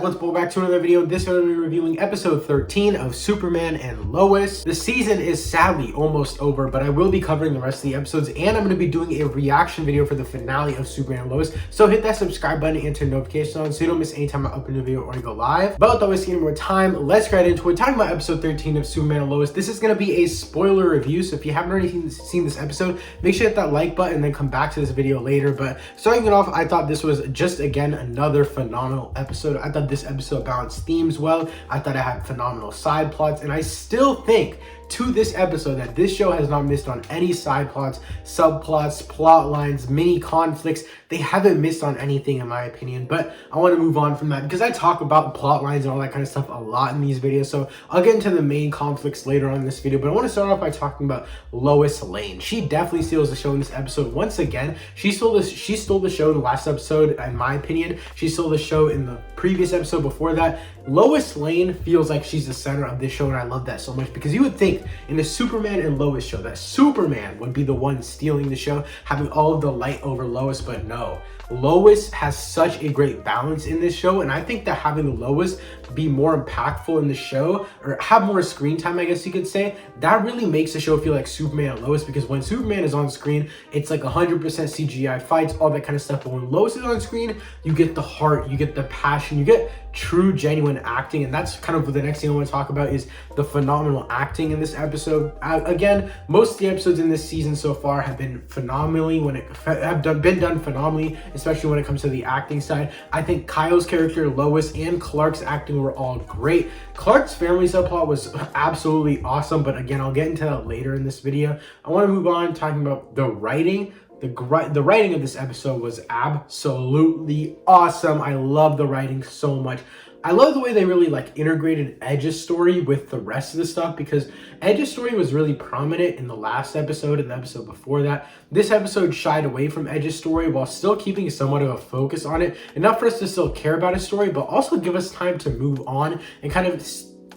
what's back to another video. This one we're reviewing episode 13 of Superman and Lois. The season is sadly almost over, but I will be covering the rest of the episodes, and I'm going to be doing a reaction video for the finale of Superman and Lois. So hit that subscribe button and turn notifications on so you don't miss any time I upload a video or I go live. But without wasting any more time, let's get into it. Talking about episode 13 of Superman and Lois. This is going to be a spoiler review, so if you haven't already seen this episode, make sure to hit that like button and then come back to this video later. But starting it off, I thought this was just again another phenomenal episode. I thought this episode balanced themes well. I thought it had phenomenal side plots, and I still think to this episode that this show has not missed on any side plots, subplots, plot lines, mini conflicts. They haven't missed on anything in my opinion, but I want to move on from that because I talk about plot lines and all that kind of stuff a lot in these videos, so I'll get into the main conflicts later on in this video. But I want to start off by talking about Lois Lane. She definitely steals the show in this episode. Once again, she stole the show in the last episode, in my opinion. She stole the show in the previous episode before that. Lois Lane feels like she's the center of this show, and I love that so much because you would think in the Superman and Lois show that Superman would be the one stealing the show, having all of the light over Lois, but no. Lois has such a great balance in this show, and I think that having Lois be more impactful in the show, or have more screen time, I guess you could say, that really makes the show feel like Superman and Lois, because when Superman is on screen, it's like 100% CGI fights, all that kind of stuff, but when Lois is on screen, you get the heart, you get the passion, you get true, genuine acting, and that's kind of the next thing I want to talk about is the phenomenal acting in this episode. Again, most of the episodes in this season so far have been phenomenally been done phenomenally, especially when it comes to the acting side. I think Kyle's character, Lois, and Clark's acting were all great. Clark's family subplot was absolutely awesome, but again, I'll get into that later in this video. I want to move on talking about the writing. The writing of this episode was absolutely awesome. I love the writing so much. I love the way they really integrated Edge's story with the rest of the stuff, because Edge's story was really prominent in the last episode and the episode before that. This episode shied away from Edge's story while still keeping somewhat of a focus on it, enough for us to still care about his story, but also give us time to move on and kind of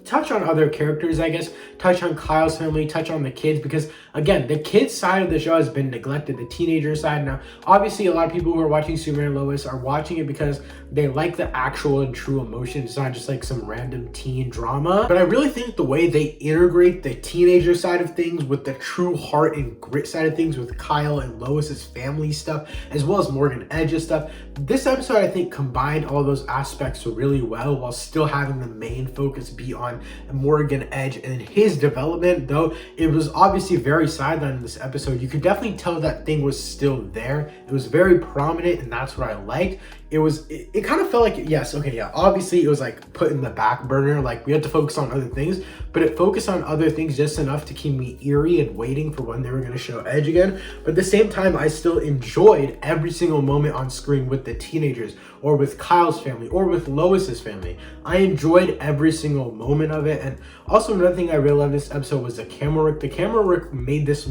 touch on other characters, I guess, touch on Kyle's family, touch on the kids, because again, the kids side of the show has been neglected, the teenager side. Now, obviously, a lot of people who are watching Superman and Lois are watching it because they like the actual and true emotion. It's not just like some random teen drama. But I really think the way they integrate the teenager side of things with the true heart and grit side of things with Kyle and Lois's family stuff, as well as Morgan Edge's stuff, this episode, I think, combined all those aspects really well while still having the main focus be on Morgan Edge and his development. Though it was obviously very sidelined in this episode, you could definitely tell that thing was still there. It was very prominent, and that's what I liked. It kind of felt like, yes, okay, yeah, obviously it was like put in the back burner, like we had to focus on other things, but it focused on other things just enough to keep me eerie and waiting for when they were going to show Edge again. But at the same time, I still enjoyed every single moment on screen with the teenagers, or with Kyle's family, or with Lois's family. I enjoyed every single moment of it. And also another thing I really loved this episode was the camera work. The camera work made this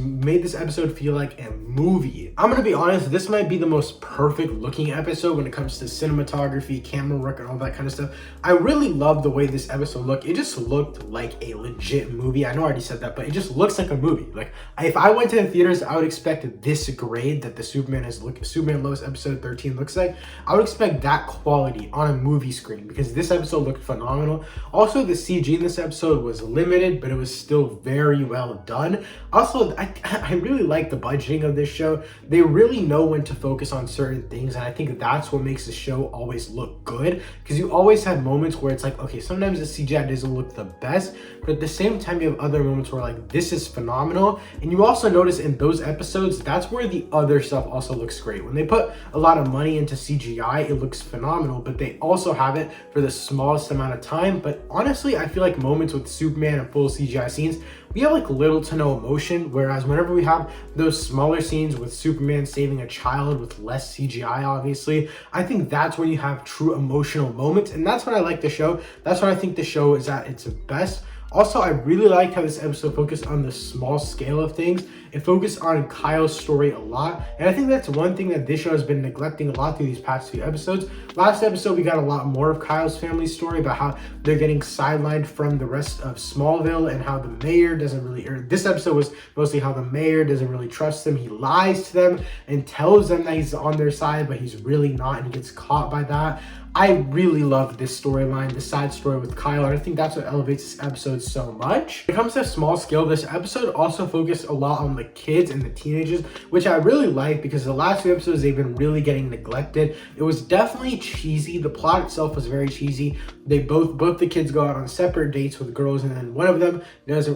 episode feel like a movie. I'm gonna be honest, this might be the most perfect looking episode when it comes to cinematography, camera work, and all that kind of stuff. I really love the way this episode looked. It just looked like a legit movie. I know I already said that, but it just looks like a movie. Like, if I went to the theaters, I would expect this grade that the Superman and Lois episode 13 looks like. I would expect that quality on a movie screen, because this episode looked phenomenal. Also, the CG in this episode was limited, but it was still very well done. Also, I really like the budgeting of this show. They really know when to focus on certain things, and I think that's what makes the show always look good, because you always have moments where it's like, okay, sometimes the CGI doesn't look the best, but at the same time you have other moments where like, this is phenomenal. And you also notice in those episodes, that's where the other stuff also looks great. When they put a lot of money into CGI, it looks phenomenal, but they also have it for the smallest amount of time. But honestly, I feel like moments with Superman and full CGI scenes, we have like little to no emotion, whereas whenever we have those smaller scenes with Superman saving a child with less CGI, obviously, I think that's when you have true emotional moments, and that's when I like the show. That's when I think the show is at its best. Also, I really liked how this episode focused on the small scale of things. It focused on Kyle's story a lot, and I think that's one thing that this show has been neglecting a lot through these past few episodes. Last episode, we got a lot more of Kyle's family story about how they're getting sidelined from the rest of Smallville, and how the mayor doesn't really, or this episode was mostly how the mayor doesn't really trust them. He lies to them and tells them that he's on their side, but he's really not, and he gets caught by that. I really love this storyline, the side story with Kyle, and I think that's what elevates this episode so much. When it comes to small scale, this episode also focused a lot on the kids and the teenagers, which I really like because the last few episodes they've been really getting neglected. It was definitely cheesy. The plot itself was very cheesy. They both the kids go out on separate dates with girls, and then one of them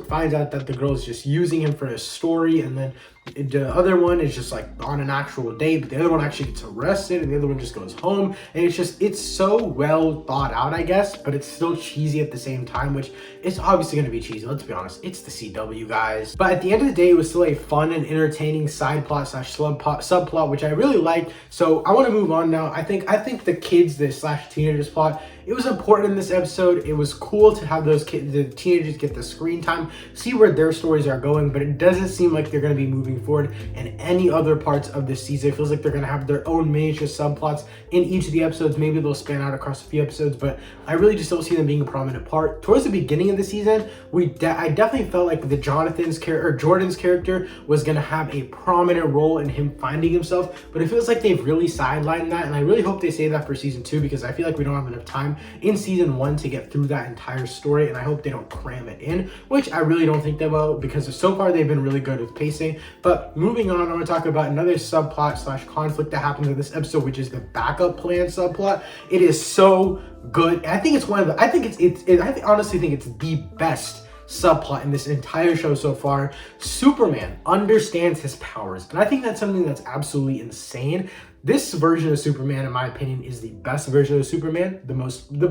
finds out that the girl is just using him for his story, and then the other one is just like on an actual date, but the other one actually gets arrested, and the other one just goes home. And it's so well thought out, I guess, but it's still cheesy at the same time, which it's obviously going to be cheesy. Let's be honest, it's the CW, guys. But at the end of the day, it was still a fun and entertaining side plot / subplot, which I really liked. So I want to move on now. I think the kids, the / teenagers plot, it was important in this episode. It was cool to have those kids, the teenagers, get the screen time, see where their stories are going, but it doesn't seem like they're going to be moving forward in any other parts of the season. It feels like they're going to have their own miniature subplots in each of the episodes. Maybe they'll span out across a few episodes, but I really just don't see them being a prominent part. Towards the beginning of the season, I definitely felt like Jordan's character was going to have a prominent role in him finding himself, but it feels like they've really sidelined that, and I really hope they say that for season 2, because I feel like we don't have enough time in season 1 to get through that entire story, and I hope they don't cram it in, which I really don't think they will, because so far they've been really good with pacing. But moving on, I want to talk about another subplot / conflict that happens in this episode, which is the backup plan subplot. It is so good. I think it's one of the, I honestly think it's the best subplot in this entire show so far. Superman understands his powers, and I think that's something that's absolutely insane. This version of Superman, in my opinion, is the best version of Superman,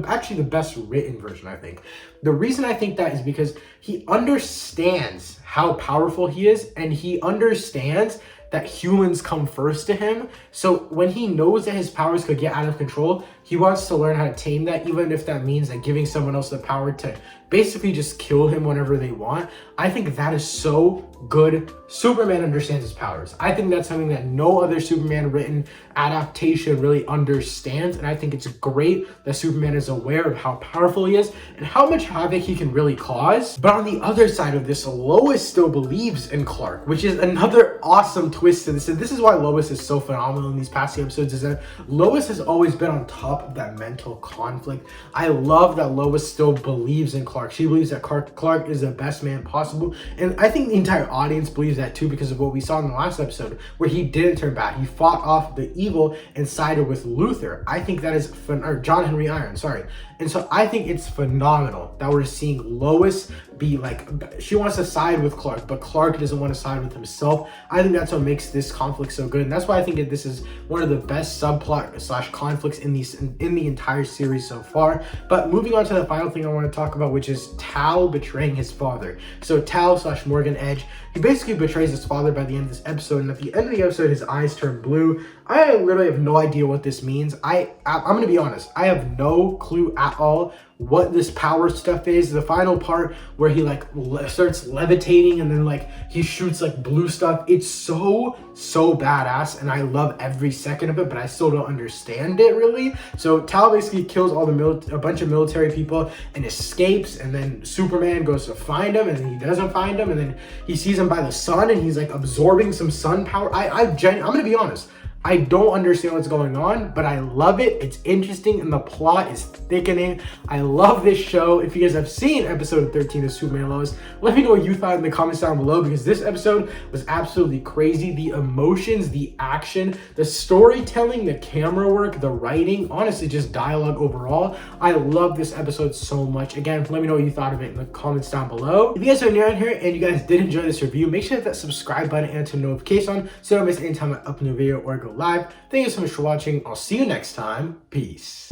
actually the best written version, I think. The reason I think that is because he understands how powerful he is, and he understands that humans come first to him. So when he knows that his powers could get out of control, he wants to learn how to tame that, even if that means that giving someone else the power to basically just kill him whenever they want. I think that is so good. Superman understands his powers. I think that's something that no other Superman written adaptation really understands, and I think it's great that Superman is aware of how powerful he is and how much havoc he can really cause. But on the other side of this, Lois still believes in Clark, which is another awesome twist to this. And this is why Lois is so phenomenal in these past few episodes, is that Lois has always been on top of that mental conflict. I love that Lois still believes in Clark. She believes that Clark is the best man possible, and I think the entire audience believes that too, because of what we saw in the last episode, where he didn't turn bad. He fought off the evil and sided with Luther. I think that is John Henry Irons, sorry. And so I think it's phenomenal that we're seeing Lois be like, she wants to side with Clark, but Clark doesn't want to side with himself. I think that's what makes this conflict so good, and that's why I think that this is one of the best subplot / conflicts in the entire series so far. But moving on to the final thing I want to talk about, which is Tao betraying his father. So Tao / Morgan Edge, he basically betrays his father by the end of this episode, and at the end of the episode, his eyes turn blue. I literally have no idea what this means. I'm gonna be honest, I have no clue at all what this power stuff is. The final part where he like starts levitating and then like he shoots like blue stuff, it's so badass, and I love every second of it, but I still don't understand it really. So Tao basically kills a bunch of military people and escapes, and then Superman goes to find him, and then he doesn't find him, and then he sees him by the sun, and he's like absorbing some sun power. I'm gonna be honest, I don't understand what's going on, but I love it. It's interesting, and the plot is thickening. I love this show. If you guys have seen episode 13 of Superman and Lois, let me know what you thought in the comments down below, because this episode was absolutely crazy. The emotions, the action, the storytelling, the camera work, the writing, honestly, just dialogue overall. I love this episode so much. Again, let me know what you thought of it in the comments down below. If you guys are new around here and you guys did enjoy this review, make sure to hit that subscribe button and turn notification on so you don't miss any time I upload a video or go live. Thank you so much for watching. I'll see you next time. Peace.